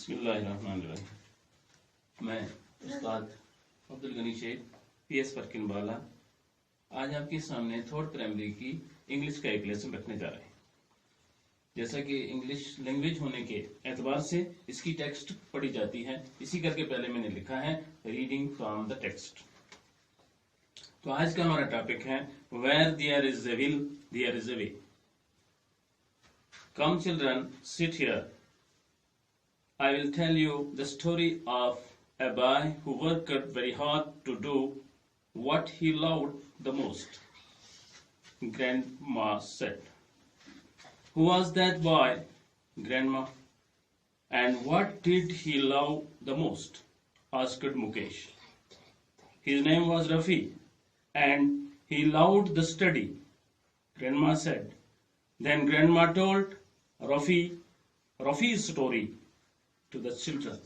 बिस्मिल्लाहिर्रहमानिर्रहीम। मैं उस्ताद अब्दुल गनी शेख PS परकिन बाला आज आपके सामने थर्ड प्राइमरी की इंग्लिश का एक लेसन रखने जा रहे हैं। जैसा कि इंग्लिश लैंग्वेज होने के एतबार से इसकी टेक्स्ट पढ़ी जाती है, इसी करके पहले मैंने लिखा है रीडिंग फ्रॉम द टेक्स्ट। तो आज का हमारा टॉपिक है where there is a will there is a way. Come children sit here. I will tell you the story of a boy who worked very hard to do what he loved the most. Grandma said. Who was that boy, Grandma? And what did he love the most? Asked Mukesh. His name was Rafi and he loved the study, Grandma said. Then Grandma told Rafi's story to the children.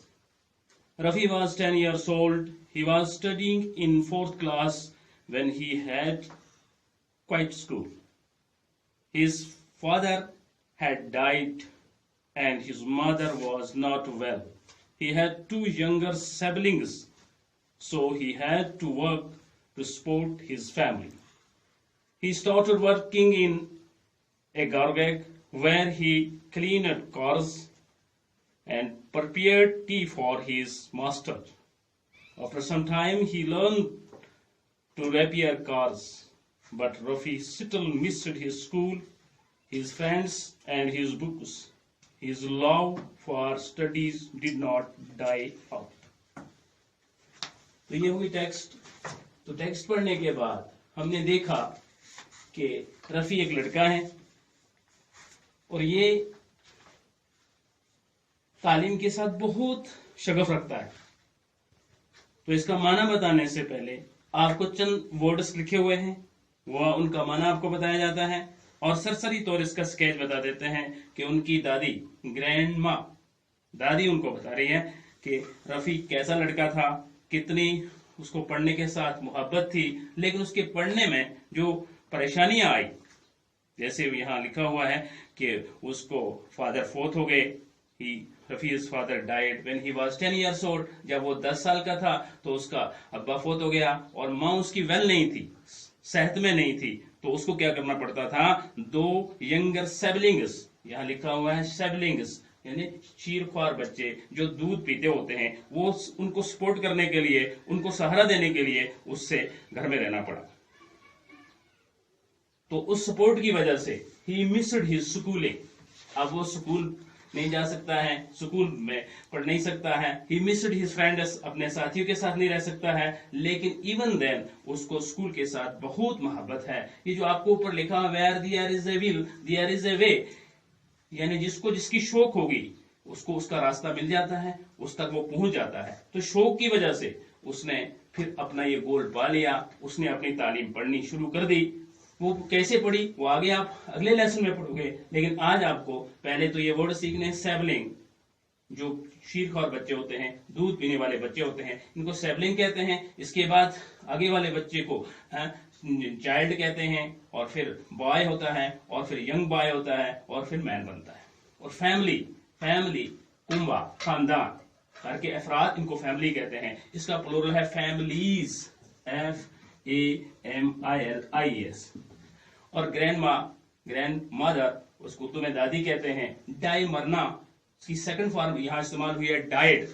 Rafi was 10 years old. He was studying in 4th class when he had quit school. His father had died and his mother was not well. He had 2 younger siblings, so he had to work to support his family. He started working in a garage where he cleaned cars and prepared tea for his master. After some time, he learned to repair cars, but Rafi still missed his school, his friends, and his books. His love for studies did not die out. तो ये हुई text. तो text पढ़ने के बाद हमने देखा कि रफ़ी एक लड़का है और ये तालीम के साथ बहुत शगफ रखता है। तो इसका माना बताने से पहले आपको चंद वर्ड्स लिखे हुए हैं, वह उनका माना आपको बताया जाता है और सरसरी तौर इसका स्केच बता देते हैं कि उनकी दादी ग्रैंड माँ दादी उनको बता रही है कि रफ़ी कैसा लड़का था, कितनी उसको पढ़ने के साथ मोहब्बत थी, लेकिन उसके पढ़ने में जो परेशानियां आई, जैसे यहाँ लिखा हुआ है कि उसको फादर फोर्थ हो गए। Rafi's father died when he was 10 years old. जब वो 10 साल का था तो उसका अब्बा फोत हो गया और माँ उसकी वेल नहीं थी, सेहत में नहीं थी, तो उसको क्या करना पड़ता था, 2 यंगर सिबलिंग्स, यहाँ लिखा हुआ है सिबलिंग्स, यानी चीरख्वार बच्चे जो दूध पीते होते हैं, वो उनको सपोर्ट करने के लिए, उनको सहारा देने के लिए उससे घर में रहना पड़ा। तो उस सपोर्ट की वजह से ही मिस्ड हिज स्कूलिंग। अब वो स्कूल नहीं जा सकता है, स्कूल में पढ़ नहीं सकता है। ही मिस्ड हिज फ्रेंड्स, अपने साथियों के साथ नहीं रह सकता है, लेकिन इवन देन उसको स्कूल के साथ बहुत मोहब्बत है। ये जो आपको ऊपर लिखा where there is a will there is a way, यानी जिसको जिसकी शौक होगी उसको उसका रास्ता मिल जाता है, उस तक वो पहुंच जाता है। तो शौक की वजह से उसने फिर अपना ये गोल पा लिया, उसने अपनी तालीम पढ़नी शुरू कर दी। वो कैसे पढ़ी वो आगे आप अगले लेसन में पढ़ोगे, लेकिन आज आपको पहले तो ये वर्ड सीखने। सैबलिंग, जो शीरख्वार बच्चे होते हैं, दूध पीने वाले बच्चे होते हैं, इनको सैबलिंग कहते हैं। इसके बाद आगे वाले बच्चे को चाइल्ड कहते हैं, और फिर बॉय होता है, और फिर यंग बॉय होता है, और फिर मैन बनता है। और फैमिली कुंबा, खानदान, घर के अफराद, इनको फैमिली कहते हैं। इसका प्लूरल है फैमिलीज, FAMILIES। और ग्रैंड मदर, उसको उर्दू में दादी कहते हैं। डाई, मरना, इसकी सेकंड फॉर्म यहां इस्तेमाल हुई है डाइड,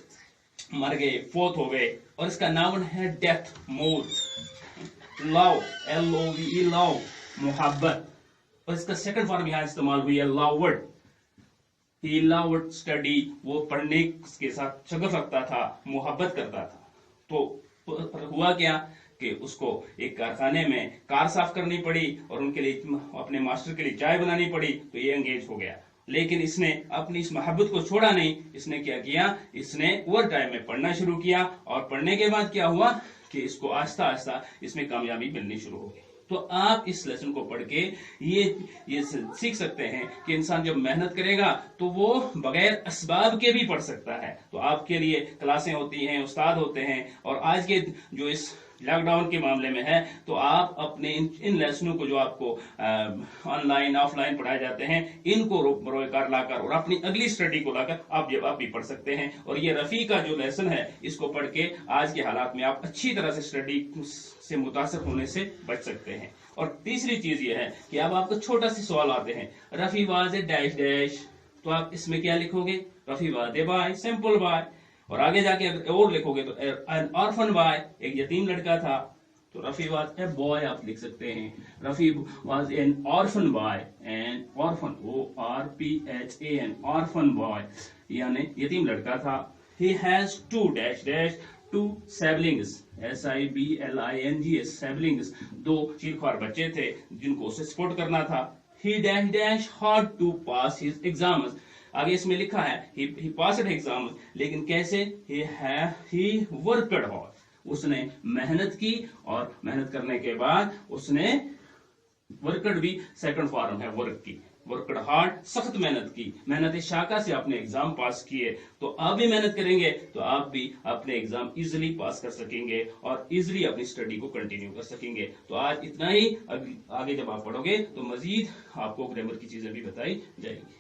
मर गए, फोत हो गए। और इसका नाउन है डेथ, मौत। लव, LOVE, लव, मोहब्बत, और इसका सेकंड फॉर्म यहां इस्तेमाल हुई है लव्ड। ही लव्ड स्टडी, वो पढ़ने के साथ शगफ रखता था, मोहब्बत करता था। तो हुआ क्या कि उसको एक कारखाने में कार साफ करनी पड़ी और उनके लिए, अपने मास्टर के लिए चाय बनानी पड़ी, तो ये एंगेज हो गया। लेकिन इसने अपनी इस मोहब्बत को छोड़ा नहीं। इसने क्या किया, इसने ओवर टाइम में पढ़ना शुरू किया, और पढ़ने के बाद क्या हुआ कि इसको आहिस्ता आहिस्ता इसमें कामयाबी मिलनी शुरू हो गई। तो आप इस लेसन को पढ़ के ये सीख सकते हैं कि इंसान जब मेहनत करेगा तो वो बगैर असबाब के भी पढ़ सकता है। तो आपके लिए क्लासें होती हैं, उस्ताद होते हैं, और आज के जो इस لاک ڈاؤن کے معاملے میں ہے تو آپ اپنے ان لیسنوں کو جو آپ کو آن لائن آف لائن پڑھائے جاتے ہیں ان کو روئے کر لا کر اور اپنی اگلی سٹڈی کو لا کر آپ بھی پڑھ سکتے ہیں. اور یہ رفیع کا جو لیسن ہے اس کو پڑھ کے آج کے حالات میں آپ اچھی طرح سے سٹڈی سے متاثر ہونے سے بچ سکتے ہیں. اور تیسری چیز یہ ہے کہ اب آپ کو چھوٹا سے سوال آتے ہیں. Rafi was A dash dash, تو آپ اس میں کیا لکھو گے؟ Rafi was a boy, simple boy. اور آگے جا کے اور لکھو گے تو an orphan boy، ایک یتیم لڑکا تھا، تو رفیع واز اے بوائے آپ لکھ سکتے ہیں. Rafi was an orphan boy، an orphan ORPHAN orphan boy یعنی یتیم لڑکا تھا. he has two dash dash two siblings SIBLINGS siblings، دو چیرخوار بچے تھے جن کو اسے سپورٹ کرنا تھا. he dash dash hard to pass his exams، آگے اس میں لکھا ہے he passed exams، لیکن کیسے؟ he worked hard، اس نے محنت کی اور محنت کرنے کے بعد اس نے worked بھی سیکنڈ فارم ہے ورک کی. worked hard، سخت محنت کی، محنت شاقہ سے آپ نے ایگزام پاس کیے. تو آپ بھی محنت کریں گے تو آپ بھی اپنے ایگزام ایزیلی پاس کر سکیں گے اور ایزیلی اپنی سٹڈی کو کنٹینیو کر سکیں گے. تو آج اتنا ہی. آگے جب آپ پڑھو گے تو مزید آپ کو گرامر کی چیزیں بھی بتائی جائیں گی.